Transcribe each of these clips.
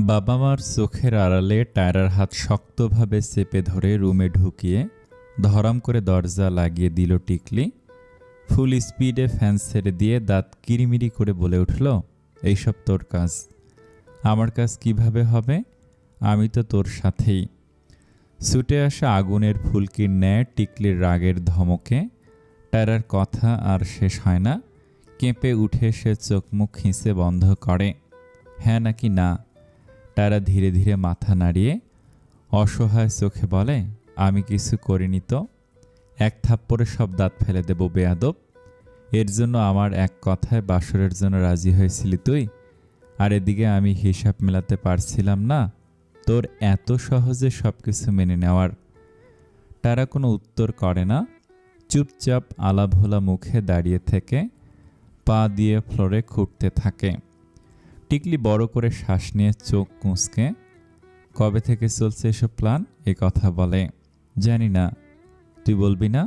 বাবা মার চোখের আড়ালে টায়রার হাত শক্তভাবে চেপে ধরে রুমে ঢুকিয়ে ধরাম করে দরজা লাগিয়ে দিল টিকলি। ফুল স্পিডে ফ্যান ছেড়ে দিয়ে দাঁত কিরিমিরি করে বলে উঠল, এইসব তোর কাজ। আমার কাজ কিভাবে হবে? আমি তো তোর সাথেই। ছুটে আসা আগুনের ফুলকির ন্যায় টিকলির রাগের ধমকে টায়রার কথা আর শেষ হয় না। কেঁপে উঠে সে চোখ মুখ খিঁচে বন্ধ করে। হ্যাঁ নাকি না? টায়রা ধীরে ধীরে মাথা নাড়িয়ে অসহায় চোখে বলে, আমি কিছু করিনি তো। এক থাপ্পড়ে সব দাঁত ফেলে দেব বেয়াদব। এর জন্য আমার এক কথায় বাসরের জন্য রাজি হয়েছিলি তুই, আর এদিকে আমি হিসাব মেলাতে পারছিলাম না তোর এত সহজে সব কিছু মেনে নেওয়ার। তারা কোনো উত্তর করে না, চুপচাপ আলাভোলা মুখে দাঁড়িয়ে থেকে পা দিয়ে ফ্লোরে খুঁড়তে থাকে। টিকলি বড় করে শ্বাস নিয়ে চোখ কুঁচকে, কবে থেকে চলছে এসব প্ল্যান? এ কথা বলে। জানি না। তুই বলবি না?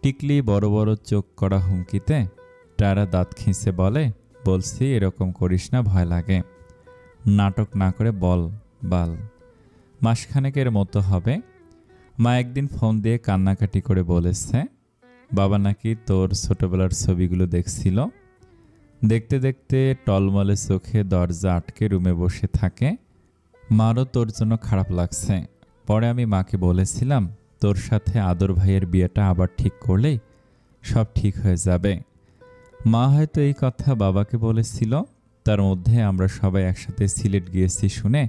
টিকলি বড় বড় চোখ করা হুমকিতে টায়রা দাঁত খিঁচে বলে, বলছি এরকম করিস না, ভয় লাগে। নাটক না করে বল বাল। মাসখানেকের মতো হবে। মা একদিন ফোন দিয়ে কান্নাকাটি করে বলেছে, বাবা নাকি তোর ছোটবেলার ছবিগুলো দেখছিল। দেখতে দেখতে টলমলে চোখে দরজা আটকে রুমে বসে থাকে। মারও তোর জন্য খারাপ লাগছে। পরে আমি মাকে বলেছিলাম, তোর সাথে আদর ভাইয়ের বিয়েটা আবার ঠিক করলেই সব ঠিক হয়ে যাবে। মা হয়তো এই কথা বাবাকে বলেছিল। তার মধ্যে আমরা সবাই একসাথে সিলেট গিয়েছি শুনে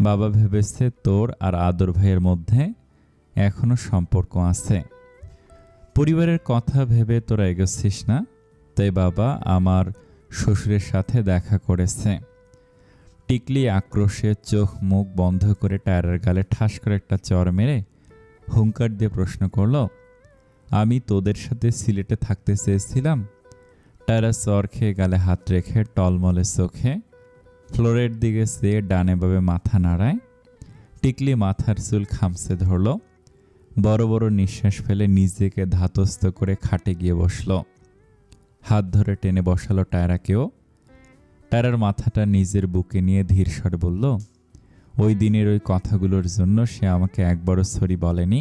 বাবা ভেবেছে তোর আর আদর ভাইয়ের মধ্যে এখনো সম্পর্ক আছে। পরিবারের কথা ভেবে তোরা এগোচ্ছিস না, তাই বাবা আমার শ্বশুরের সাথে দেখা করেছে। টিকলি আক্রোশে চোখ মুখ বন্ধ করে টায়রার গালে ঠাস করে একটা চর মেরে হুঙ্কার দিয়ে প্রশ্ন করল, আমি তোদের সাথে সিলেটে থাকতে চেয়েছিলাম? টায়রা চর খেয়ে গালে হাত রেখে টলমলে চোখে ফ্লোরের দিকে চেয়ে ডানে বামে মাথা নাড়ায়। টিকলি মাথার চুল খামচে ধরল, বড় বড় নিঃশ্বাস ফেলে নিজেকে ধাতস্থ করে খাটে গিয়ে বসল। হাত ধরে টেনে বসালো টায়রাকেও। টায়রার মাথাটা নিজের বুকে নিয়ে ধীর স্বরে বলল, ওই দিনের ওই কথাগুলোর জন্য সে আমাকে একবারও সরি বলেনি।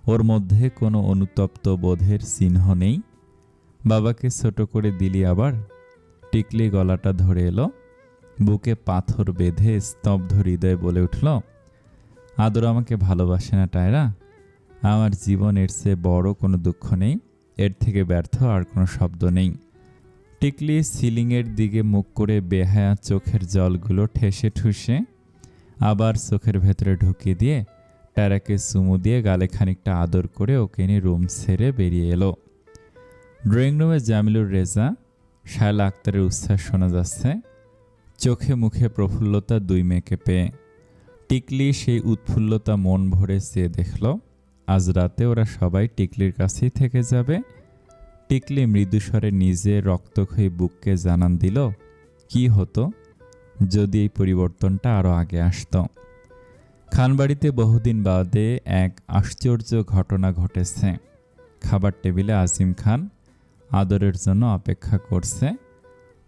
ওর মধ্যে কোনো অনুতপ্ত বোধের চিহ্ন নেই। বাবাকে ছোট করে দিলি আবার। টিকলি গলাটা ধরে এলো, বুকে পাথর বেঁধে স্তব্ধ হৃদয়ে বলে উঠল, আদর আমাকে ভালোবাসে না টায়রা। আমার জীবনের চেয়ে বড় কোনো দুঃখ নেই, এর থেকে ব্যর্থ আর কোনো শব্দ নেই। টিকলি সিলিংয়ের দিকে মুখ করে বেহায়া চোখের জলগুলো ঠেসে ঠুসে আবার চোখের ভেতরে ঢুকিয়ে দিয়ে টায়রাকে চুমু দিয়ে গালে খানিকটা আদর করে ওকে নিয়ে রুম ছেড়ে বেরিয়ে এলো। ড্রয়িং রুমে জামিলুর রেজা, শায়লা আক্তারের উচ্ছ্বাস শোনা যাচ্ছে। চোখে মুখে প্রফুল্লতা দুই মেয়েকে পেয়ে। টিকলি সেই উৎফুল্লতা মন ভরে চেয়ে দেখল, আজ রাতে ওরা সবাই টিকলির কাছেই থেকে যাবে। টিকলি মৃদুস্বরে নিজের রক্তক্ষয়ী বুককে জানান দিল, কি হতো যদি এই পরিবর্তনটা আরও আগে আসত। খানবাড়িতে বহুদিন বাদে এক আশ্চর্য ঘটনা ঘটেছে। খাবার টেবিলে আজিম খান আদরের জন্য অপেক্ষা করছে।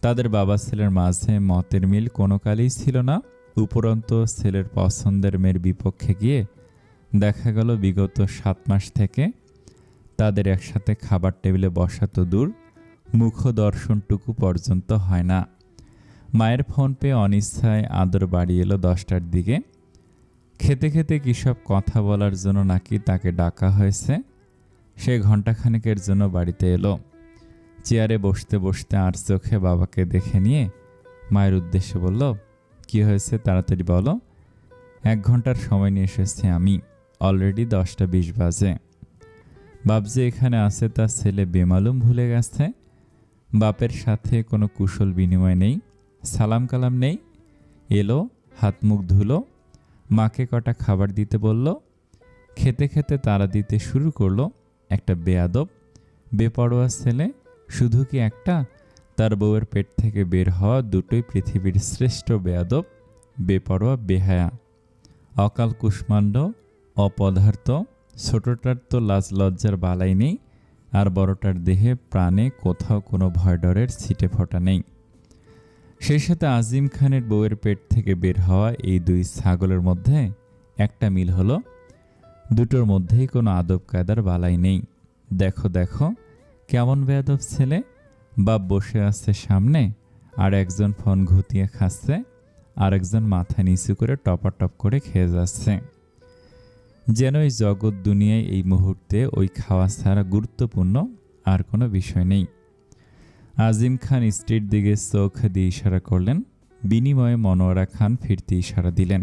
তাদের বাবা ছেলের মাঝে মতের মিল কোনো কালেই ছিল না। উপরন্ত ছেলের পছন্দের মেয়ের বিপক্ষে গিয়ে দেখা গেল বিগত 7 মাস থেকে তাদের একসাথে খাবার টেবিলে বসা তো দূর, মুখ দর্শনটুকু পর্যন্ত হয় না। মায়ের ফোন পেয়ে অনিচ্ছায় আদর বাড়ি এলো 10টার দিকে। খেতে খেতে কী সব কথা বলার জন্য নাকি তাকে ডাকা হয়েছে। সে ঘণ্টাখানেকের জন্য বাড়িতে এলো। চেয়ারে বসতে বসতে আর চোখে বাবাকে দেখে নিয়ে মায়ের উদ্দেশ্যে বলল, কি হয়েছে তাড়াতাড়ি বলো। 1 ঘন্টার সময় নিয়ে এসেছি আমি, অলরেডি 10টা 20 বাজে। বাপ যে এখানে আছে তার ছেলে বেমালুম ভুলে গেছে। বাপের সাথে কোনো কুশল বিনিময় নেই, সালাম কালাম নেই। এলো, হাত মুখ ধুলো, মাকে কটা খাবার দিতে বলল। খেতে খেতে তাড়া দিতে শুরু করলো। একটা বেয়াদব বেপরোয়া ছেলে। শুধু কি একটা, তার বউয়ের পেট থেকে বের হওয়া দুটোই পৃথিবীর শ্রেষ্ঠ বেয়াদব, বেপরোয়া বেহায়া, অকাল কুষ্মাণ্ড, অপদার্থ। ছোটটার তো লাজ লজ্জার বালাই নেই, আর বড়টার দেহে প্রাণে কোথাও কোনো ভয় ডরের ছিটে ফোঁটা নেই। সেই সাথে আজিম খানের বউয়ের পেট থেকে বের হওয়া এই দুই ছাগলের মধ্যে একটা মিল হলো, দুটোর মধ্যেই কোনো আদব কায়দার বালাই নেই। দেখো দেখো কেমন বেয়াদব ছেলে, বাপ বসে আছে সামনে, আর একজন ফোন ঘুতিয়ে খাচ্ছে, আর একজন মাথা নিচু করে টপাটপ করে খেয়ে যাচ্ছে। যেন এই জগৎ দুনিয়ায় এই মুহূর্তে ওই খাওয়া ছাড়া গুরুত্বপূর্ণ আর কোনো বিষয় নেই। আজিম খান স্ত্রীর দিকে চোখ দিয়ে ইশারা করলেন, বিনিময়ে মনোয়ারা খান ফিরতে ইশারা দিলেন।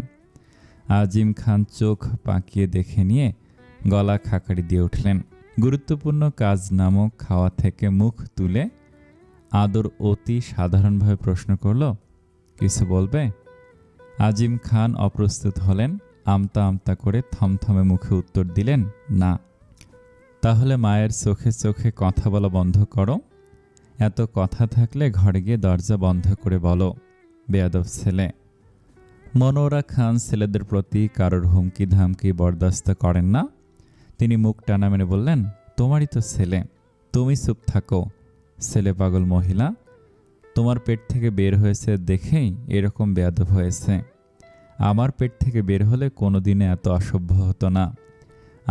আজিম খান চোখ পাকিয়ে দেখে নিয়ে গলা খাকারি দিয়ে উঠলেন। গুরুত্বপূর্ণ কাজ নামক খাওয়া থেকে মুখ তুলে আদর অতি সাধারণভাবে প্রশ্ন করল, কিছু বলবে? আজিম খান অপ্রস্তুত হলেন, আমতা আমতা করে থমথমে মুখে উত্তর দিলেন, না। তাহলে মায়ের চোখে চোখে কথা বলা বন্ধ করো। এত কথা থাকলে ঘরে গিয়ে দরজা বন্ধ করে বলো, বেয়াদব ছেলে। মনোয়ারা খান ছেলেদের প্রতি কারোর হুমকি ধামকি বরদাস্ত করেন না। তিনি মুখ টানা মেরে বললেন, তোমারই তো ছেলে, তুমি চুপ থাকো। ছেলে পাগল মহিলা, তোমার পেট থেকে বের হয়েছে দেখেই এরকম বেয়াদব হয়েছে। আমার পেট থেকে বের হলে কোনোদিনে এত অসভ্য হতো না।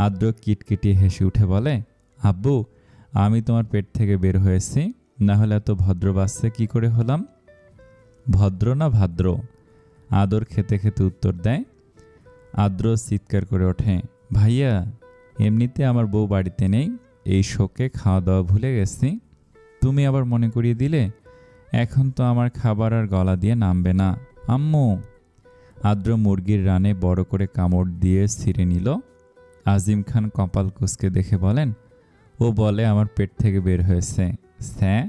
আদ্র কিটকিটিয়ে হেসে উঠে বলে, আব্বু, আমি তোমার পেট থেকে বের হয়েছি, না হলে এত ভদ্র বাচ্চা কি করে হলাম? ভদ্র না ভাদ্র? আদর খেতে খেতে উত্তর দেয়। আদ্র চিৎকার করে ওঠে, ভাইয়া, এমনিতে আমার বউ বাড়িতে নেই, এই শোকে খাওয়া দাওয়া ভুলে গেছি, তুমি আবার মনে করিয়ে দিলে। এখন তো আমার খাবার আর গলা দিয়ে নামবে না। আম্মু। আদ্র মুরগির রানে বড় করে কামড় দিয়ে ছিঁড়ে নিল। আজিম খান কপাল কুঁচকে দেখে বলেন, ও বলে আমার পেট থেকে বের হয়েছে। স্যাঁ।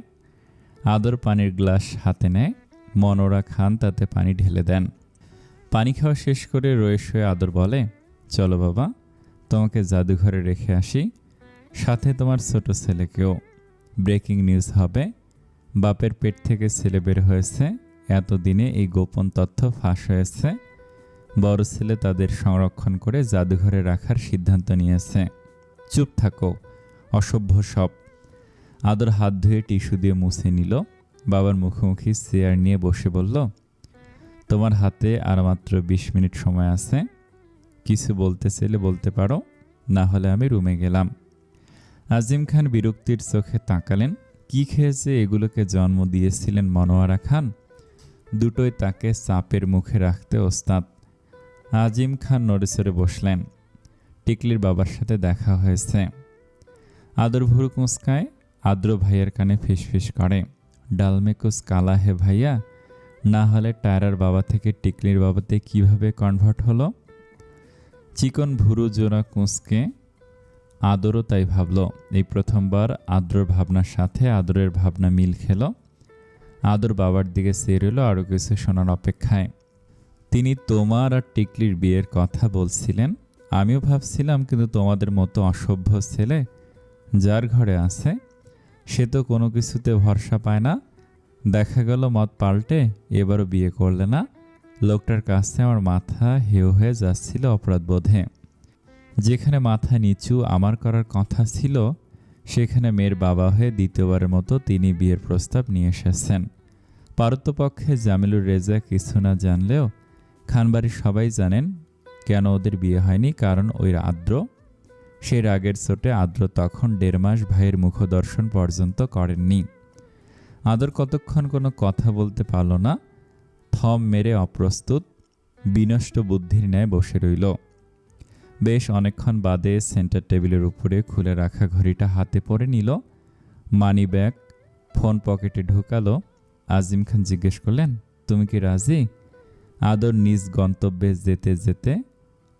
আদর পানির গ্লাস হাতে নেয়। মনোয়ারা খান তাতে পানি ঢেলে দেন। পানি খাওয়া শেষ করে রয়ে শুয়ে আদর বলে, চলো বাবা, তোমাকে জাদুঘরে রেখে আসি, সাথে তোমার ছোট ছেলেকেও। ব্রেকিং নিউজ হবে, বাপের পেট থেকে ছেলে বের হয়েছে। এতদিনে এই গোপন তথ্য ফাঁস হয়েছে। বড় ছেলে তাদের সংরক্ষণ করে জাদুঘরে রাখার সিদ্ধান্ত নিয়েছে। চুপ থাকো, অসভ্য সব। আদর হাত ধুয়ে টিস্যু দিয়ে মুছে নিল। বাবার মুখোমুখি চেয়ার নিয়ে বসে বলল, তোমার হাতে আর মাত্র 20 মিনিট সময় আছে। কিছু বলতে চাইলে বলতে পারো, না হলে আমি রুমে গেলাম। আজিম খান বিরক্তির চোখে তাকালেন। কি খেয়েছে এগুলোকে জন্ম দিয়েছিলেন মনোয়ারা খান? দুটোই তাকে চাপের মুখে রাখতে ওস্তাদ। আজিম খান নড়েচড়ে বসলেন। টিকলির বাবার সাথে দেখা হয়েছে। আদর ভুরু কুঁচকায়। আদ্র ভাইয়ের কানে ফিসফিস করে, ডালমে কুছ কালা হে ভাইয়া, না হলে টায়রার বাবা থেকে টিকলির বাবাতে কিভাবে কনভার্ট হলো? চিকন ভুরু জোড়া কুঁচকে আদরও তাই ভাবল। এই প্রথমবার আদ্রর ভাবনার সাথে আদরের ভাবনা মিল খেল। আদর বাবার দিকে চেয়ে রইল আরও কিছু শোনার অপেক্ষায়। তিনি তোমার আর টিকলির বিয়ের কথা বলছিলেন। আমিও ভাবছিলাম, কিন্তু তোমাদের মতো অসভ্য ছেলে যার ঘরে আছে সে তো কোনো কিছুতে ভরসা পায় না। দেখা গেল মত পাল্টে এবারও বিয়ে করলে না। লোকটার কাছে আমার মাথা হেউ হয়ে যাচ্ছিল অপরাধ বোধে। যেখানে মাথা নিচু আমার করার কথা ছিল, সেখানে মেয়ের বাবা হয়ে দ্বিতীয়বারের মতো তিনি বিয়ের প্রস্তাব নিয়ে এসেছেন। পারতপক্ষে জামিলুর রেজা কিছু না জানলেও খানবাড়ির সবাই জানেন কেন ওদের বিয়ে হয়নি, কারণ ওই আদ্র। সেই রাগের চোটে আদ্র তখন 1.5 মাস ভাইয়ের মুখদর্শন পর্যন্ত করেননি। আদর কতক্ষণ কোনো কথা বলতে পারল না। থম মেরে অপ্রস্তুত বিনষ্ট বুদ্ধির ন্যায় বসে রইল। বেশ অনেকক্ষণ বাদে সেন্টার টেবিলের উপরে খুলে রাখা ঘড়িটা হাতে পড়ে নিল। মানি ব্যাগ ফোন পকেটে ঢুকালো। আজিম খান জিজ্ঞেস করলেন, তুমি কি রাজি? আদর নিজ গন্তব্যে যেতে যেতে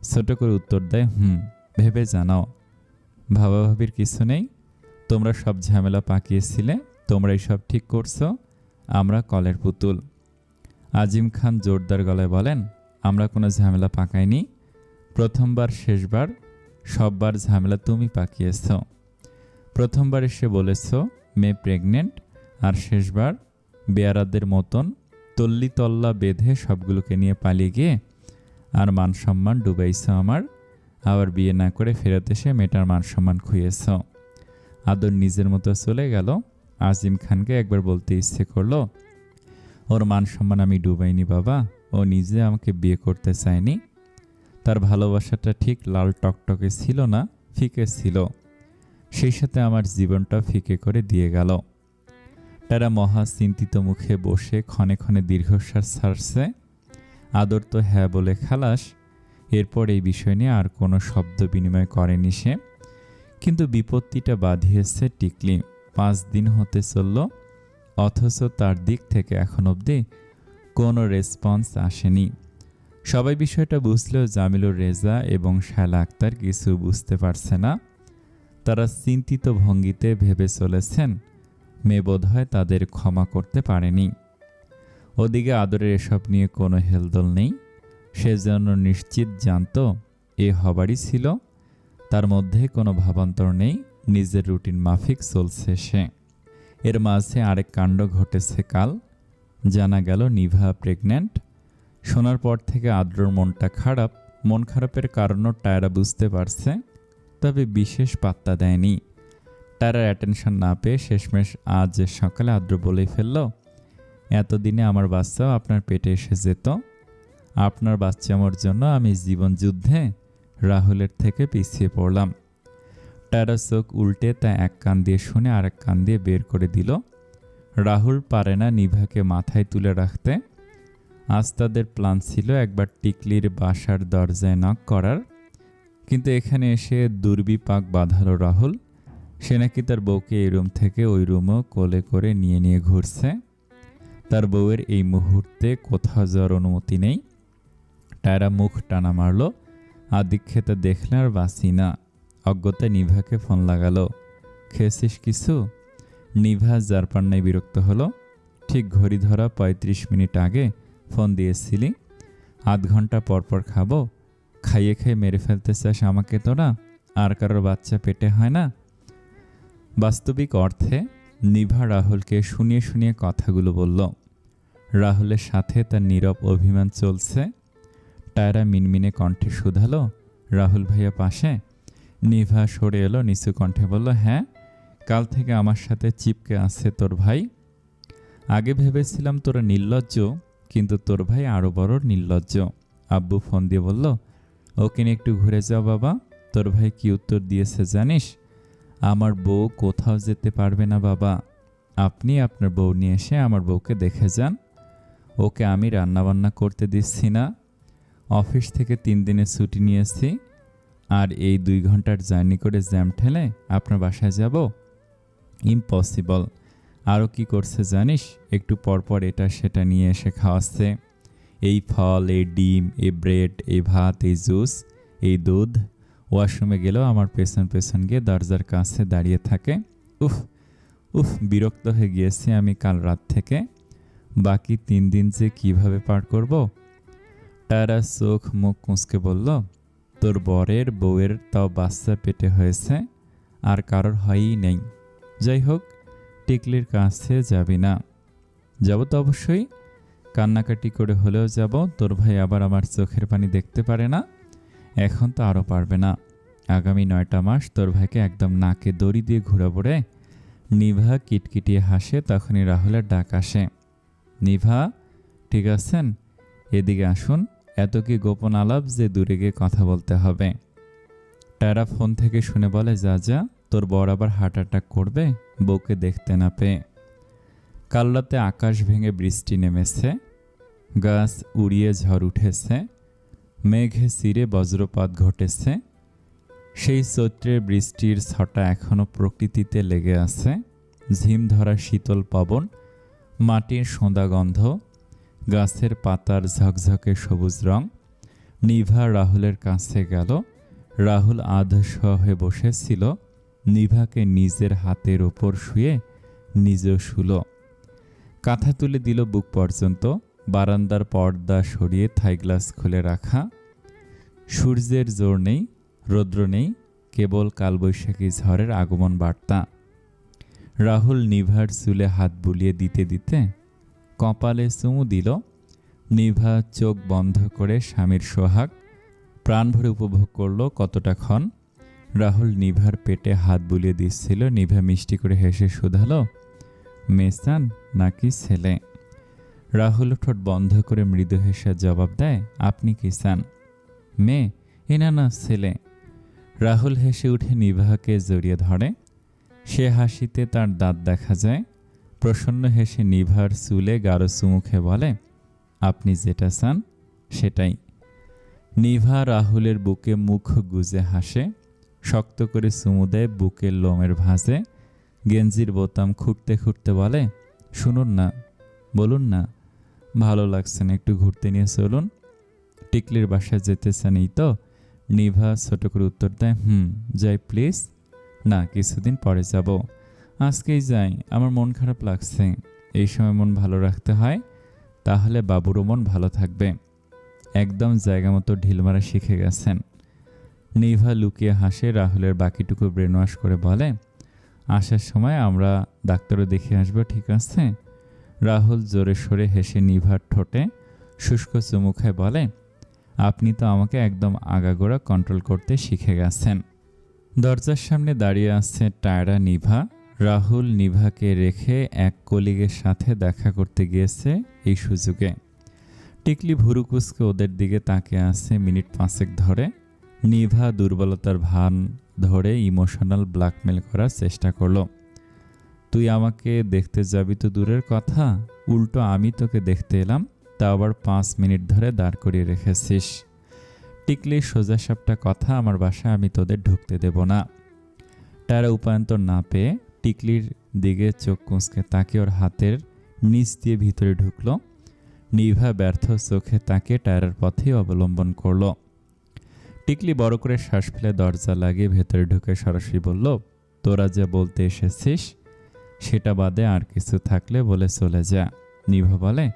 ছোট করে উত্তর দেয়, ভেবে জানাও। ভাবাভাবির কিছু নেই, তোমরা সব ঝামেলা পাকিয়েছিলে, তোমরাই সব ঠিক করছো, আমরা কলের পুতুল। আজিম খান জোরদার গলায় বলেন, আমরা কোনো ঝামেলা পাকাইনি। প্রথমবার শেষবার সববার ঝামেলা তুমি পাকিয়েছ। প্রথমবার এসে বলেছ মেয়ে প্রেগনেন্ট, আর শেষবার বেয়ারাদের মতন তল্লি তল্লা বেঁধে সবগুলোকে নিয়ে পালিয়ে গিয়ে আর মান সম্মান ডুবাইছ আমার। আবার বিয়ে না করে ফেরত এসে মেয়েটার মান সম্মান খুইয়েছ। আদর নিজের মতো চলে গেল। আজিম খানকে একবার বলতে ইচ্ছে করলো, ওর মান সম্মান আমি ডুবাইনি বাবা। ও নিজে আমাকে বিয়ে করতে চায়নি। তার ভালোবাসাটা ঠিক লাল টকটকে ছিল না, ফিকে ছিল। সেই সাথে আমার জীবনটা ফিকে করে দিয়ে গেল। তারা মহা চিন্তিত মুখে বসে ক্ষণে ক্ষণে দীর্ঘশ্বাস ছাড়ছে। আদর তো হ্যাঁ বলে খালাস। এরপর এই বিষয় নিয়ে আর কোনো শব্দ বিনিময় করেনি সে। কিন্তু বিপত্তিটা বাঁধিয়েছে টিকলি। 5 দিন হতে চলল, অথচ তার দিক থেকে এখন অবধি কোনো রেসপন্স আসেনি। সবাই বিষয়টা বুঝলেও জামিলুর রেজা এবং শায়লা আক্তার কিছু বুঝতে পারছে না। তারা চিন্তিত ভঙ্গিতে ভেবে চলেছেন মেয়ে বোধহয় তাদের ক্ষমা করতে পারেনি। ওদিকে আদরের এসব নিয়ে কোনো হেলদোল নেই। সে যেন নিশ্চিত জানত এ হবারই ছিল। তার মধ্যে কোনো ভাবান্তর নেই, নিজের রুটিন মাফিক চলছে সে। এর মাঝে আরেক কাণ্ড ঘটেছে কাল। জানা গেল নিভা প্রেগন্যান্ট। শোনার পর থেকে আদ্রর মনটা খারাপ। মন খারাপের কারণও টায়রা বুঝতে পারছে, তবে বিশেষ পাত্তা দেয়নি। টায়রার অ্যাটেনশন না পেয়ে শেষমেশ আজ সকালে আদ্র বলেই ফেলল, এতদিনে আমার বাচ্চাও আপনার পেটে এসে যেত। আপনার বাচ্চামোর জন্য আমি জীবন যুদ্ধে রাহুলের থেকে পিছিয়ে পড়লাম। টায়রা চোখ উল্টে তা এক কান দিয়ে শুনে আরেক কান দিয়ে বের করে দিল। রাহুল পারে না নিভাকে মাথায় তুলে রাখতে। আজ তাদের প্ল্যান ছিল একবার টিকলির বাসার দরজায় নক করার, কিন্তু এখানে এসে দুর্বিপাক বাঁধালো রাহুল। সে নাকি তার বউকে এই রুম থেকে ওই রুমও কোলে করে নিয়ে নিয়ে ঘুরছে। তার বউয়ের এই মুহূর্তে কোথাও যাওয়ার অনুমতি নেই। টায়রা মুখ টানা মারল। আদিক্ষেতা দেখলে আর বাঁচি না। অজ্ঞতা নিভাকে ফোন লাগালো। খেয়েছিস কিছু? নিভা যার পান্নায় বিরক্ত হলো। ঠিক ঘড়ি ধরা 35 মিনিট আগে ফোন দিয়েছিলি, আধ ঘন্টা পরপর খাবো? খাইয়ে খাইয়ে মেরে ফেলতে চাস আমাকে তোরা? আর কারোর বাচ্চা পেটে হয় না? বাস্তবিক অর্থে নিভা রাহুলকে শুনিয়ে শুনিয়ে কথাগুলো বলল। রাহুলের সাথে তার নীরব অভিমান চলছে। টায়রা মিনমিনে কণ্ঠে শুধালো, রাহুল ভাইয়া পাশে? নিভা সরে এলো, নিচু কণ্ঠে বলল, হ্যাঁ, কাল থেকে আমার সাথে চিপকে আছে তোর ভাই। আগে ভেবেছিলাম তোরা নির্লজ্জ, কিন্তু তোর ভাই আরও বড় নির্লজ্জ। আব্বু ফোন দিয়ে বলল, ওকে নিয়ে একটু ঘুরে যাও বাবা। তোর ভাই কি উত্তর দিয়েছে জানিস? আমার বউ কোথাও যেতে পারবে না বাবা। আপনি আপনার বউ নিয়ে এসে আমার বউকে দেখে যান। ওকে আমি রান্নাবান্না করতে দিচ্ছি না। অফিস থেকে 3 দিনের ছুটি নিয়েছি, আর এই 2 ঘন্টার জার্নি করে জ্যাম ঠেলে আপনার বাসায় যাব? ইম্পসিবল। আরও কি করছে জানিস? একটু পরপর এটা সেটা নিয়ে এসে খাওয়াচ্ছে। এই ফল, এই ডিম, এই ব্রেড, এই ভাত, এই জুস, এই দুধ। ওয়াশরুমে গেলেও আমার পেছন পেছন গিয়ে দরজার কাছে দাঁড়িয়ে থাকে। উফ উফ, বিরক্ত হয়ে গিয়েছি আমি কাল রাত থেকে। বাকি 3 দিন যে কিভাবে পার করব? টায়রা চোখ মুখ কুঁচকে বলল, তোর বরের বউয়ের তাও বাচ্চা পেটে হয়েছে, আর কারোর হয়ই নেই। যাই হোক, টিকলির কাছে যাবি না? যাব তো অবশ্যই, কান্নাকাটি করে হলেও যাব। তোর ভাই আবার আমার চোখের পানি দেখতে পারে না। এখন তো আরও পারবে না। আগামী 9টা মাস তোর ভাইকে একদম নাকে দড়ি দিয়ে ঘুরাবো রে। নিভা কিটকিটিয়ে হাসে। তখনই রাহুলের ডাক আসে, নিভা ঠিক আছেন? এদিকে আসুন। এত কি গোপন আলাপ যে দূরে গিয়ে কথা বলতে হবে? টায়রা ফোন থেকে শুনে বলে, যা যা, তোর বর আবার হার্ট অ্যাটাক করবে বউকে দেখতে না পেয়ে। কাল রাতে আকাশ ভেঙে বৃষ্টি নেমেছে, গাছ উড়িয়ে ঝড় উঠেছে, মেঘে চিরে বজ্রপাত ঘটেছে। সেই চৈত্রের বৃষ্টির ছটা এখনো প্রকৃতিতে লেগে আছে। ঝিম ধরা শীতল পবন, মাটির সোঁদা গন্ধ, গাছের পাতার ঝকঝকে সবুজ রং। নিভা রাহুলের কাছে গেল। রাহুল আধশোয়া হয়ে বসেছিল। নিভাকে নিজের হাতের ওপর শুয়ে নিজেও শুল। কাঁথা তুলে দিল বুক পর্যন্ত। বারান্দার পর্দা সরিয়ে থাই গ্লাস খুলে রাখা। সূর্যের জোর নেই, রৌদ্র নেই, কেবল কালবৈশাখী ঝড়ের আগমন বার্তা। রাহুল নিভার চুলে হাত বুলিয়ে দিতে দিতে কপালে চুমু দিল। নিভা চোখ বন্ধ করে স্বামীর সোহাগ প্রাণ ভরে উপভোগ করল কতটাক্ষণ। রাহুল নিভার পেটে হাত বুলিয়ে দিচ্ছিল। নিভা মিষ্টি করে হেসে শুধালো, মেয়ে চান নাকি ছেলে? রাহুল ঠোঁট বন্ধ করে মৃদু হেসে জবাব দেয়, আপনি কি চান? মেয়ে? না ছেলে। রাহুল হেসে উঠে নিভাকে জড়িয়ে ধরে। সে হাসিতে তার দাঁত দেখা যায়। প্রসন্ন হেসে নিভার চুলে গাঢ় চুমুখে বলে, আপনি যেটা চান সেটাই। নিভা রাহুলের বুকে মুখ গুজে হাসে, শক্ত করে চুমু দেয় বুকের লোমের ভাঁজে। গেঞ্জির বোতাম খুঁড়তে খুঁড়তে বলে, শুনুন না, বলুন না, ভালো লাগছে না, একটু ঘুরতে নিয়ে চলুন। টিকলির বাসায় যেতে চানই তো? নিভা ছোট করে উত্তর দেয়, যাই প্লিজ। না, কিছুদিন পরে যাব। আজকেই যাই, আমার মন খারাপ লাগছে। এই সময় মন ভালো রাখতে হয়, তাহলে বাবুরও মন ভালো থাকবে। একদম জায়গা মতো ঢিল মারা শিখে গেছেন। নিভা লুকিয়ে হাসে, রাহুলের বাকিটুকু ব্রেন ওয়াশ করে বলে, আসার সময় আমরা ডাক্তারও দেখে আসবো, ঠিক আছে? রাহুল জোরে সোরে হেসে নিভার ঠোঁটে শুষ্ক চুমু খায়, বলে, আপনি তো আমাকে একদম আগাগোড়া কন্ট্রোল করতে শিখে গেছেন। দরজার সামনে দাঁড়িয়ে আছে টায়রা নিভা। রাহুল নিভাকে রেখে এক কলিগের সাথে দেখা করতে গিয়েছে এই সুযোগে। টিকলি ভুরুকুচকে ওদের দিকে তাকিয়ে আছে মিনিট 5 ধরে। নিভা দুর্বলতার ভান ধরে ইমোশনাল ব্ল্যাকমেল করার চেষ্টা করলো। তুই আমাকে দেখতে যাবি তো দূরের কথা, উল্টো আমি তোকে দেখতে এলাম, তা আবার 5 মিনিট ধরে দাঁড় করিয়ে রেখেছিস। টিকলির সোজাসাপটা কথা, আমার বাসায় আমি তোদের ঢুকতে দেব না। টায়রা উপায়ন্তর না পেয়ে টিকলির দিকে চোখ কুঁচকে তাকে ওর হাতের নিচ দিয়ে ভিতরে ঢুকলো। নিভা ব্যর্থ চোখে তাকে টায়রার পথেই অবলম্বন করলো। টিকলি বড় করে শ্বাস ফেলে দরজা লাগিয়ে ভেতরে ঢুকে সরাসরি বলল, তোরা যা বলতে এসেছিস সেটা বাদে আর কিছু থাকলে বলে চলে যা। নিভা বলে,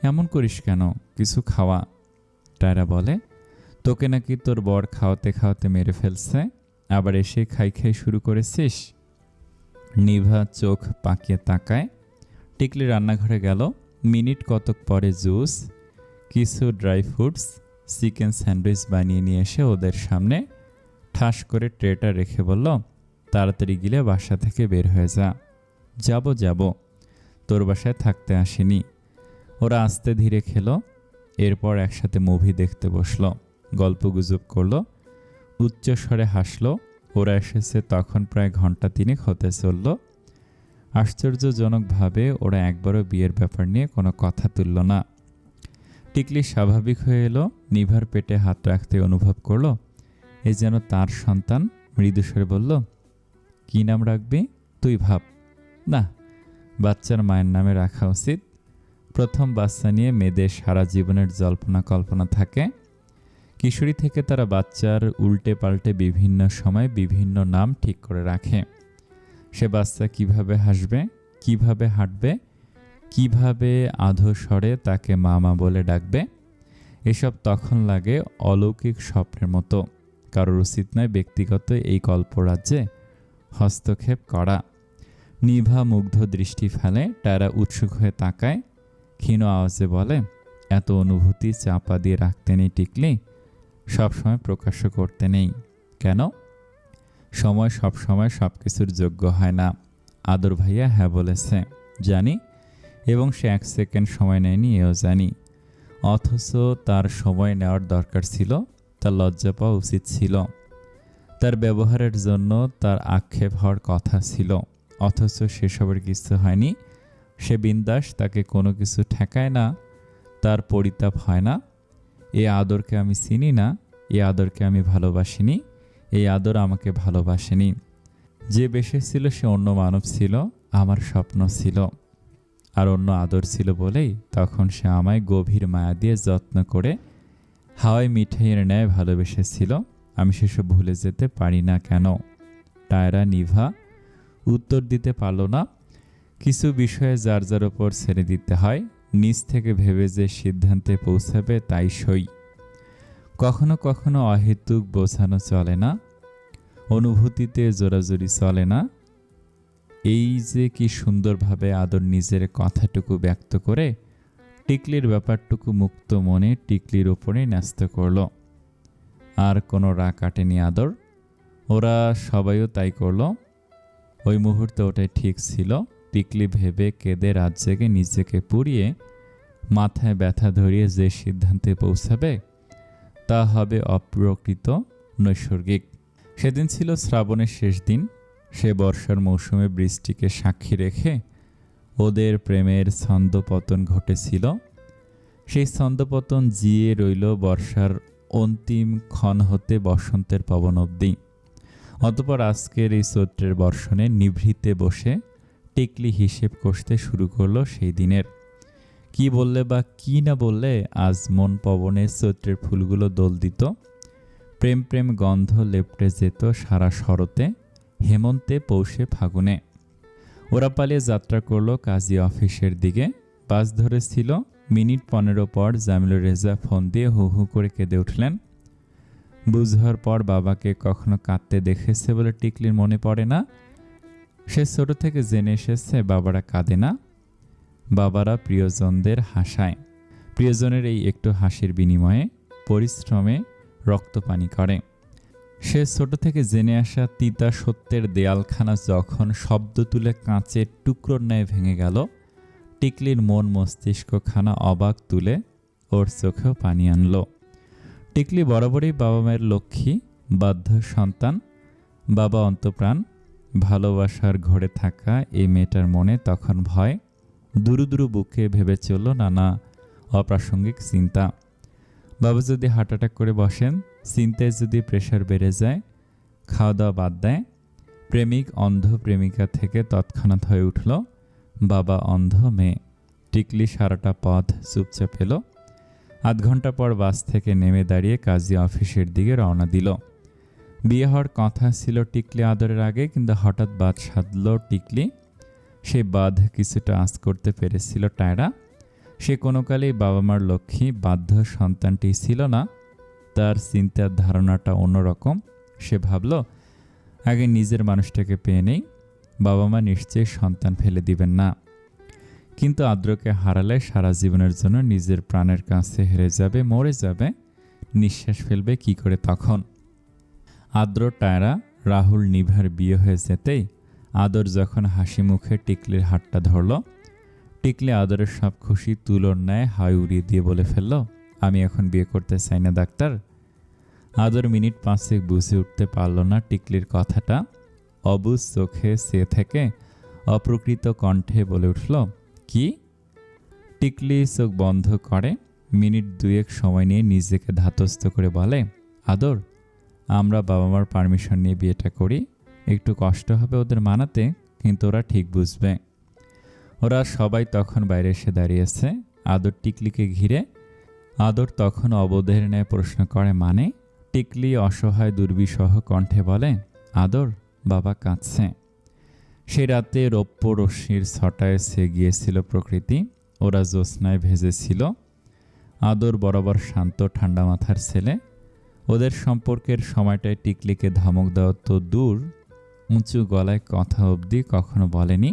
এমন করিস কেন, কিছু খাওয়া। টায়রা বলে, তোকে নাকি তোর বর খাওয়াতে খাওয়াতে মেরে ফেলছে, আবার এসে খাই খাই শুরু করেছিস। নিভা চোখ পাকিয়ে তাকায়। টিকলি রান্নাঘরে গেল। মিনিট কতক পরে জুস, কিছু ড্রাই ফ্রুটস, চিকেন স্যান্ডউইচ বানিয়ে নিয়ে এসে ওদের সামনে ঠাস করে ট্রেটা রেখে বলল, তাড়াতাড়ি গিলে বাসা থেকে বের হয়ে যা। যাব, তোর বাসায় থাকতে আসিনি। ওরা আস্তে ধীরে খেলো, এরপর একসাথে মুভি দেখতে বসলো, গল্পগুজব করলো, উচ্চস্বরে হাসলো। ওরা এসেছে তখন প্রায় ঘন্টা 3 হতে চলল। আশ্চর্যজনকভাবে ওরা একবারও বিয়ের ব্যাপার নিয়ে কোনো কথা তুলল না। টিকলি স্বাভাবিক হয়ে এলো। নিভার পেটে হাত রাখতে অনুভব করলো এ যেন তার সন্তান। মৃদুস্বরে বলল, কি নাম রাখবি? তুই ভাব। না, বাচ্চার মায়ের নামে রাখা উচিত। প্রথম বাচ্চা নিয়ে মেয়েদের সারা জীবনের জল্পনা কল্পনা থাকে। কিশোরী থেকে তারা বাচ্চার উল্টে পাল্টে বিভিন্ন সময় বিভিন্ন নাম ঠিক করে রাখে। সে বাচ্চা কিভাবে হাসবে, কিভাবে হাঁটবে, কিভাবে আধো স্বরে তাকে মামা বলে ডাকবে, এসব তখন লাগে অলৌকিক স্বপ্নের মতো। কারোর উচিত নয় ব্যক্তিগত এই কল্পরাজ্যে হস্তক্ষেপ করা। নিভা মুগ্ধ দৃষ্টি ফেলে। টায়রা উৎসুক হয়ে তাকায়, ক্ষীণ আওয়াজে বলে, এত অনুভূতি চাপা দিয়ে রাখতে নেই টিকলি, সবসময় প্রকাশ্য করতে নেই। কেন? সময় সবসময় সব কিছুর যোগ্য হয় না। আদর ভাইয়া হ্যাঁ বলেছে, জানি, এবং সে 1 সেকেন্ড সময় নেয়নি এও জানি। অথচ তার সময় নেওয়ার দরকার ছিল, তার লজ্জা পাওয়া উচিত ছিল, তার ব্যবহারের জন্য তার আক্ষেপ হওয়ার কথা ছিল, অথচ সেসবের কিছু হয়নি। সে বিন্দাস, তাকে কোনো কিছু ঠেকায় না, তার পরিতাপ হয় না। এই আদরকে আমি চিনি না, এই আদরকে আমি ভালোবাসিনি, এই আদর আমাকে ভালোবাসেনি। যে বেসেছিল সে অন্য মানব ছিল, আমার স্বপ্ন ছিল, আর অন্য আদর ছিল বলেই তখন সে আমায় গভীর মায়া দিয়ে যত্ন করে হাওয়াই মিঠাইয়ের ন্যায় ভালোবেসেছিল। আমি সেসব ভুলে যেতে পারি না কেন? টায়রা নিভা উত্তর দিতে পারল না। কিছু বিষয়ে যার যার ওপর ছেড়ে দিতে হয়, নিজ থেকে ভেবে যে সিদ্ধান্তে পৌঁছাবে তাই সই। কখনো কখনো অহেতুক বোঝানো চলে না, অনুভূতিতে জোরাজুরি চলে না। এই যে কি সুন্দরভাবে আদর নিজের কথাটুকু ব্যক্ত করে টিকলির ব্যাপারটুকু মুক্ত মনে টিকলির ওপরে ন্যস্ত করল। আর কোনো রাগ কাটেনি আদর। ওরা সবাইও তাই করল। ওই মুহূর্তে ওটাই ঠিক ছিল। টিকলি ভেবে কেঁদে রাত জেগে নিজেকে পুড়িয়ে মাথায় ব্যথা ধরিয়ে যে সিদ্ধান্তে পৌঁছাবে তা হবে অপ্রকৃত, নৈসর্গিক। সেদিন ছিল শ্রাবণের শেষ দিন। সে বর্ষার মৌসুমে বৃষ্টিকে সাক্ষী রেখে ওদের প্রেমের ছন্দপতন ঘটেছিল। সেই ছন্দপতন জিয়ে রইল বর্ষার অন্তিম ক্ষণ হতে বসন্তের পবন অবধি। অতঃপর আজকের এই চৈত্রের বর্ষণে নিভৃতে বসে টিকলি হিসেব কষতে শুরু করলো সেই দিনের। কি বললে বা কি না বললে আজ মন পবনে চৈত্রের ফুলগুলো দোল দিত। প্রেম প্রেম গন্ধ লেপটে যেত সারা শরতে, হেমন্তে, পৌষে, ফাগুনে। ওরা পালিয়ে যাত্রা করলো কাজী অফিসের দিকে। বাস ধরেছিল। মিনিট 15 পর জামিলুর রেজা ফোন দিয়ে হু হু করে কেঁদে উঠলেন। বুঝার পর বাবাকে কখনো কাঁদতে দেখেছে বলে টিকলির মনে পড়ে না। সে ছোট থেকে জেনে এসেছে বাবারা কাঁদে না, বাবারা প্রিয়জনদের হাসায়। প্রিয়জনের এই একটু হাসির বিনিময়ে, পরিশ্রমে রক্তপানি করে। সে ছোট থেকে জেনে আসা তিতা সত্যের দেয়ালখানা যখন শব্দ তুলে কাঁচের টুকরোর ন্যায় ভেঙে গেল, টিকলির মন মস্তিষ্কখানা অবাক তুলে ওর চোখেও পানি আনল। টিকলি বরাবরই বাবা মায়ের লক্ষ্মী, বাধ্য সন্তান। বাবা অন্তপ্রাণ, ভালোবাসার ঘরে থাকা এই মেয়েটার মনে তখন ভয়। দুরু দুরু বুকে ভেবে চলল নানা অপ্রাসঙ্গিক চিন্তা। বাবা যদি হার্ট অ্যাটাক করে বসেন, চিন্তায় যদি প্রেশার বেড়ে যায়, খাওয়া দাওয়া বাদ দেয়। প্রেমিক অন্ধ প্রেমিকা থেকে তৎক্ষণাৎ হয়ে উঠল বাবা অন্ধ মেয়ে। টিকলি সারাটা পথ চুপচাপ এল। আধ ঘন্টা পর বাস থেকে নেমে দাঁড়িয়ে কাজী অফিসের দিকে রওনা দিল। বিয়ে হওয়ার কথা ছিল টিকলি আদরের আগে, কিন্তু হঠাৎ বাদ সাধল টিকলি। সে বাঁধ কিছুটা আঁচ করতে পেরেছিল টায়রা। সে কোনো কালেই বাবা মার লক্ষ্মী বাধ্য সন্তানটি ছিল না। তার চিন্তার ধারণাটা অন্যরকম। সে ভাবল, আগে নিজের মানুষটাকে পেয়ে নেই, বাবা মা নিশ্চয়ই সন্তান ফেলে দিবেন না। কিন্তু আদ্রকে হারালে সারা জীবনের জন্য নিজের প্রাণের কাছে হেরে যাবে, মরে যাবে, নিঃশ্বাস ফেলবে কি করে তখন? আদ্র, টায়রা, রাহুল, নিভার বিয়ে হয়ে যেতেই আদর যখন হাসি মুখে টিকলির হাতটা ধরল, টিকলি আদরের সব খুশি তুলোর ন্যায় হাই উড়িয়ে দিয়ে বলে ফেলল, আমি এখন বিয়ে করতে চাই না ডাক্তার। আদর মিনিট 5 বুঝে উঠতে পারল না টিকলির কথাটা। অবুঝ চোখে সে থেকে অপ্রকৃত কণ্ঠে বলে উঠল, কি? টিকলি চোখ বন্ধ করে মিনিট 2 সময় নিয়ে নিজেকে ধাতস্থ করে বলে, আদর, আমরা বাবা মার পারমিশন নিয়ে বিয়েটা করি। একটু কষ্ট হবে ওদের মানাতে, কিন্তু ওরা ঠিক বুঝবে। ওরা সবাই তখন বাইরে এসে দাঁড়িয়েছে আদর টিকলিকে ঘিরে। আদর তখন অবোধের ন্যায় প্রশ্ন করে, মানে? টিকলি অসহায় দুর্বিষহ কণ্ঠে বলে, আদর, বাবা কাঁদছে। সে রাতে রৌপ্য রশ্মির ছটায় সে গিয়েছিল প্রকৃতি। ওরা জ্যোৎস্নায় ভেজেছিল। আদর বরাবর শান্ত ঠান্ডা মাথার ছেলে। ওদের সম্পর্কের সময়টায় টিকলিকে ধমক দেওয়া তো দূর, উঁচু গলায় কথা অবধি কখনো বলেনি,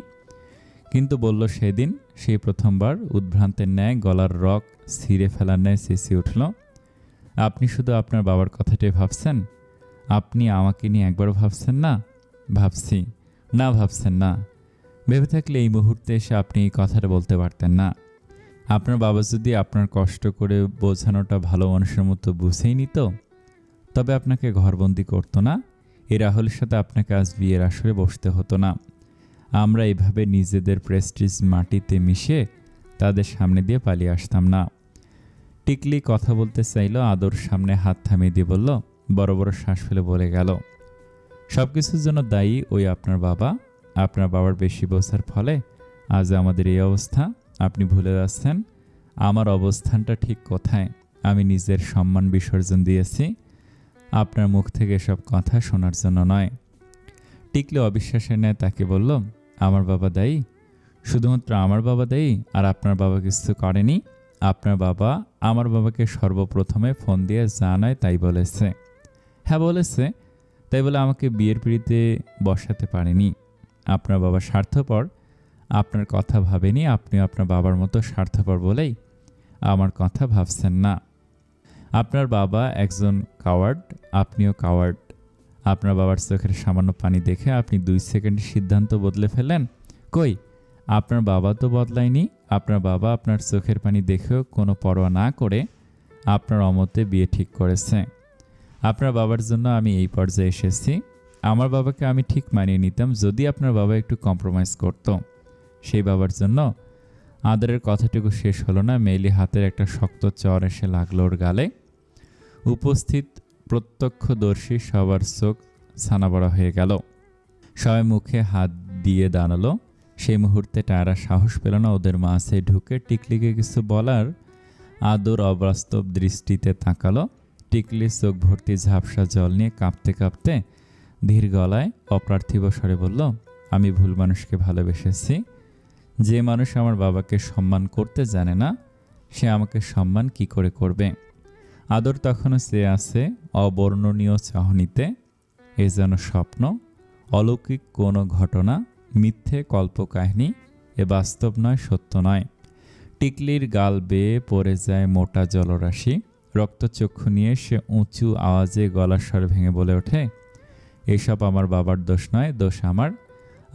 কিন্তু বলল সেদিন। সেই প্রথমবার উদ্ভ্রান্তের ন্যায় গলার রক ছিঁড়ে ফেলার ন্যায় চেঁচিয়ে উঠল, আপনি শুধু আপনার বাবার কথাটাই ভাবছেন? আপনি আমাকে নিয়ে একবারও ভাবছেন না? ভাবছি না, ভাবছেন না। ভেবে থাকলে এই মুহূর্তে এসে আপনি এই কথাটা বলতে পারতেন না। আপনার বাবা যদি আপনার কষ্ট করে বোঝানোটা ভালো মানুষের মতো বুঝেই নিত, তবে আপনাকে ঘরবন্দি করতো না। এই রাহুলের সাথে আপনাকে আজ বিয়ের আসরে বসতে হতো না। আমরা এভাবে নিজেদের প্রেস্টিজ মাটিতে মিশে তাদের সামনে দিয়ে পালিয়ে আসতাম না। টিকলি কথা বলতে চাইল, আদর সামনে হাত থামিয়ে দিয়ে বলল, বড় বড় শ্বাস ফেলে বলে গেল, সব কিছুর জন্য দায়ী ওই আপনার বাবা। আপনার বাবার বেশি বোঝার ফলে আজ আমাদের এই অবস্থা। আপনি ভুলে যাচ্ছেন আমার অবস্থানটা ঠিক কোথায়। আমি নিজের সম্মান বিসর্জন দিয়েছি, আপনার মুখ থেকে এসব কথা শোনার জন্য নয়। টিকলি অবিশ্বাসের ন্যায় তাকে বলল, আমার বাবা দায়ী? শুধুমাত্র আমার বাবা দায়ী? আর আপনার বাবা কিছু করেনি? আপনার বাবা আমার বাবাকে সর্বপ্রথমে ফোন দিয়ে যা নয় তাই বলেছে। হ্যাঁ বলেছে, তাই বলে আমাকে বিয়ের পিঁড়িতে বসাতে পারেনি। আপনার বাবা স্বার্থপর, আপনার কথা ভাবেনি। আপনি আপনার বাবার মতো স্বার্থপর বলেই আমার কথা ভাবছেন না। আপনার বাবা একজন কাওয়ার্ড, আপনিও কাওয়ার্ড। আপনার বাবার চোখের সামান্য পানি দেখে আপনি 2 সেকেন্ড সিদ্ধান্ত বদলে ফেলেন। কই, আপনার বাবা তো বদলায়নি। আপনার বাবা আপনার চোখের পানি দেখেও কোনো পরোয়া না করে আপনার অমতে বিয়ে ঠিক করেছে। আপনার বাবার জন্য আমি এই পর্যায়ে এসেছি। আমার বাবাকে আমি ঠিক মানিয়ে নিতাম যদি আপনার বাবা একটু কম্প্রোমাইজ করত। সেই বাবার জন্য আদরের কথাটুকু শেষ হলো না, মেইলি হাতের একটা শক্ত চর এসে লাগলো ওর গালে। উপস্থিত প্রত্যক্ষদর্শী সবার চোখ ছানাবড়া হয়ে গেল। সবাই মুখে হাত দিয়ে দাঁড়ালো। সেই মুহূর্তে টায়রা সাহস পেল না ওদের মাঝে ঢুকে টিকলিকে কিছু বলার। আদর অবাস্তব দৃষ্টিতে তাকালো। টিকলি চোখ ভর্তি ঝাপসা জল নিয়ে কাঁপতে কাঁপতে ধীর গলায় অপার্থিব স্বরে বলল, আমি ভুল মানুষকে ভালোবেসেছি। যে মানুষ আমার বাবাকে সম্মান করতে জানে না, সে আমাকে সম্মান কি করে করবে? আদর তখনও চেয়ে আছে অবর্ণনীয় চাহনিতে। এ যেন স্বপ্ন, অলৌকিক কোনো ঘটনা, মিথ্যে কল্পকাহিনী। এ বাস্তব নয়, সত্য নয়। টিকলির গাল বেয়ে পড়ে যায় মোটা জলরাশি। রক্তচক্ষু নিয়ে সে উঁচু আওয়াজে গলার স্বর ভেঙে বলে ওঠে, এসব আমার বাবার দোষ নয়, দোষ আমার।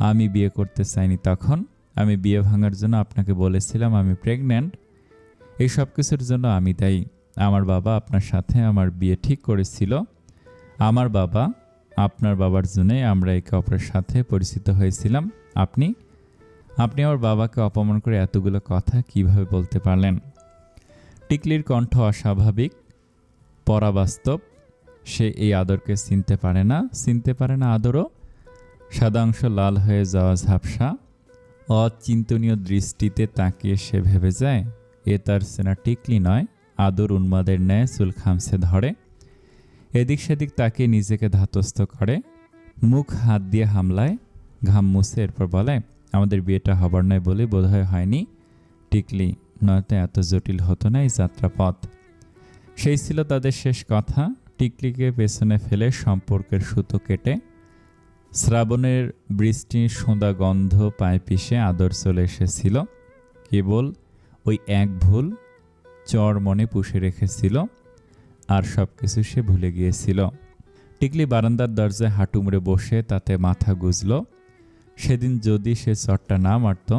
আমি বিয়ে করতে চাইনি তখন। আমি বিয়ে ভাঙার জন্য আপনাকে বলেছিলাম আমি প্রেগন্যান্ট। এই সব কিছুর জন্য আমি দায়ী। আমার বাবা আপনার সাথে আমার বিয়ে ঠিক করেছিল। আমার বাবা, আপনার বাবার জন্যই আমরা একে অপরের সাথে পরিচিত হয়েছিলাম। আপনি আমার বাবাকে অপমান করে এতগুলো কথা কিভাবে বলতে পারলেন? টিকলির কণ্ঠ অস্বাভাবিক, পরাবাস্তব। সে এই আদরকে চিনতে পারে না আদরও। সাদা অংশ লাল হয়ে যাওয়া ঝাপসা অচিন্তনীয় দৃষ্টিতে তাকিয়ে সে ভেবে যায়, এ তার চেনা টিকলি নয়। আদর উন্মাদের ন্যায় চুল খামছে ধরে। এদিক সেদিক তাকিয়ে নিজেকে ধাতস্থ করে। মুখ হাত দিয়ে হামলায়, ঘাম মুছে এরপর বলে, আমাদের বিয়েটা হবার নয় বলে বোধহয় হয়নি টিকলি, নয়তো এত জটিল হতো না এই যাত্রাপথ। সেই ছিল তাদের শেষ কথা। টিকলিকে পেছনে ফেলে সম্পর্কের সুতো কেটে শ্রাবণের বৃষ্টির সোঁদা গন্ধ পায়ে পিষে আদর চলে এসেছিল। কেবল ওই এক ভুল চর মনে পুষে রেখেছিল, আর সব কিছু সে ভুলে গিয়েছিল। টিকলি বারান্দার দরজায় হাঁটু মুড়ে বসে তাতে মাথা গুজল। সেদিন যদি সে চরটা না মারত,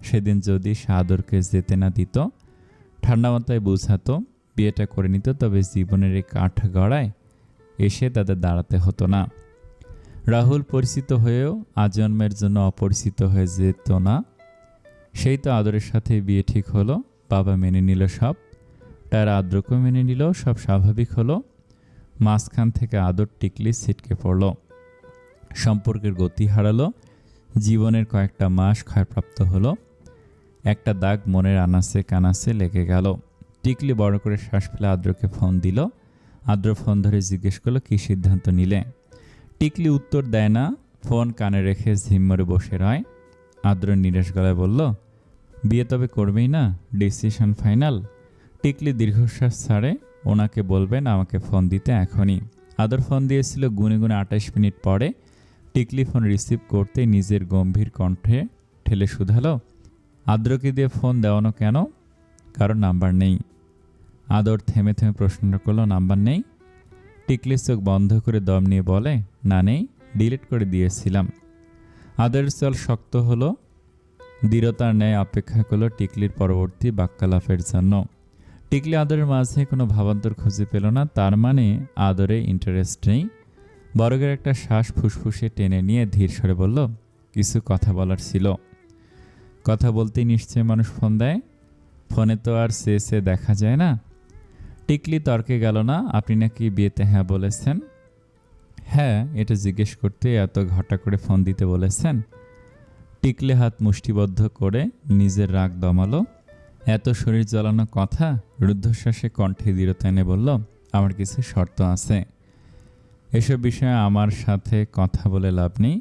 সেদিন যদি সে আদরকে যেতে না দিত, ঠান্ডা মাথায় বুঝাতো, বিয়েটা করে নিত, তবে জীবনের এই কাঠ গড়ায় এসে তাদের দাঁড়াতে হতো না। রাহুল পরিচিত হয়েও আজন্মের জন্য অপরিচিত হয়ে যেত না। সেই তো আদরের সাথে বিয়ে ঠিক হলো। বাবা মেনে নিল সব। তার আদ্রকে মেনে নিল। সব স্বাভাবিক হলো। মাঝখান থেকে আদর টিকলি ছিটকে পড়ল। সম্পর্কের গতি হারালো। জীবনের কয়েকটা মাস ক্ষয়প্রাপ্ত হলো। একটা দাগ মনের আনাচে কানাচে লেগে গেল। টিকলি বড় করে শ্বাস ফেলে আদ্রকে ফোন দিল। আদ্র ফোন ধরে জিজ্ঞেস করলো, কী সিদ্ধান্ত নিলে? টিকলি উত্তর দেয় না, ফোন কানে রেখে ঝিম্মরে বসে রয়। আদ্র নিরাশ গলায় বলল, বিয়ে তবে করবেই না? Decision final? টিকলি দীর্ঘশ্বাস ছাড়ে। ওনাকে বলবেন আমাকে ফোন দিতে এখনই। আদর ফোন দিয়েছিল গুনে গুনে 28 মিনিট পরে। টিকলি ফোন রিসিভ করতে নিজের গম্ভীর কণ্ঠে ঠেলে শুধালো, আদ্রকে দিয়ে ফোন দেওয়ানো কেন? কারণ নাম্বার নেই। আদর থেমে থেমে প্রশ্ন করলো, নাম্বার নেই? টিকলি চোখ বন্ধ করে দম নিয়ে বলে, না নেই, ডিলিট করে দিয়েছিলাম। আদরের চল শক্ত হলো। দৃঢ়তার ন্যায় অপেক্ষা করলো টিকলির পরবর্তী বাক্যালাপের জন্য। টিকলি আদরের মাঝে কোনো ভাবান্তর খুঁজে পেল না। তার মানে আদরে ইন্টারেস্ট নেই। বরগের একটা শ্বাস ফুসফুসে টেনে নিয়ে ধীর স্বরে বলল, কিছু কথা বলার ছিল। কথা বলতেই নিশ্চয় মানুষ ফোন দেয়। ফোনে তো আর সে দেখা যায় না। টিকলি তর্কে গেল না। আপনি নাকি বিয়েতে হ্যাঁ বলেছেন? হ্যাঁ, এটা জিজ্ঞেস করতে এত ঘটা করে ফোন দিতে বলেছেন? টিকলি হাত মুষ্টিবদ্ধ করে নিজের রাগ দমালো। এত শরীর জ্বালানো কথা। রুদ্ধশ্বাসে কণ্ঠে দৃঢ়তা এনে বলল, আমার কিছু শর্ত আছে। এসব বিষয়ে আমার সাথে কথা বলে লাভ নেই।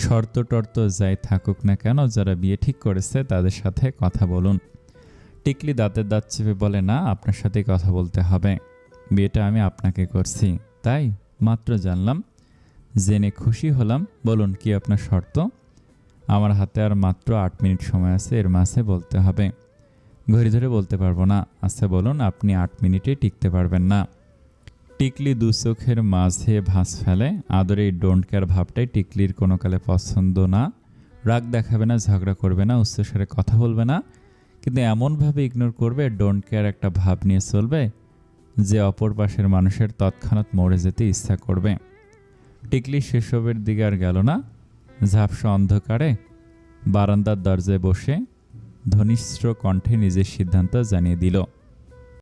শর্ত টর্ত যাই থাকুক না কেন, যারা বিয়ে ঠিক করেছে তাদের সাথে কথা বলুন। টিকলি দাঁতের দাঁত চেপে বলে, না, আপনার সাথে কথা বলতে হবে। বিয়েটা আমি আপনাকে করছি, তাই মাত্র জানলাম, জেনে খুশি হলাম। বলুন কি আপনার শর্ত? আমার হাতে আর মাত্র 8 মিনিট সময় আছে, এর মাঝে বলতে হবে। ঘড়ি ধরে বলতে পারবো না। আচ্ছা বলুন, আপনি 8 মিনিটে টিকতে পারবেন না? টিকলি দু চোখের মাঝে ভাঁজ ফেলে। আদরে এই ডোন্ট কেয়ার ভাবটাই টিকলির কোনো কালে পছন্দ না। রাগ দেখাবে না, ঝগড়া করবে না, উচ্চস্বরে কথা বলবে না, কিন্তু এমনভাবে ইগনোর করবে, ডোন্ট কেয়ার একটা ভাব নিয়ে চলবে যে অপর পাশের মানুষের তৎক্ষণাৎ মরে যেতে ইচ্ছা করবে। টিকলি সেসবের দিকে আর গেল না। ঝাপসা অন্ধকারে বারান্দার দরজায় বসে ধনিষ্ঠ কণ্ঠে নিজের সিদ্ধান্ত জানিয়ে দিল।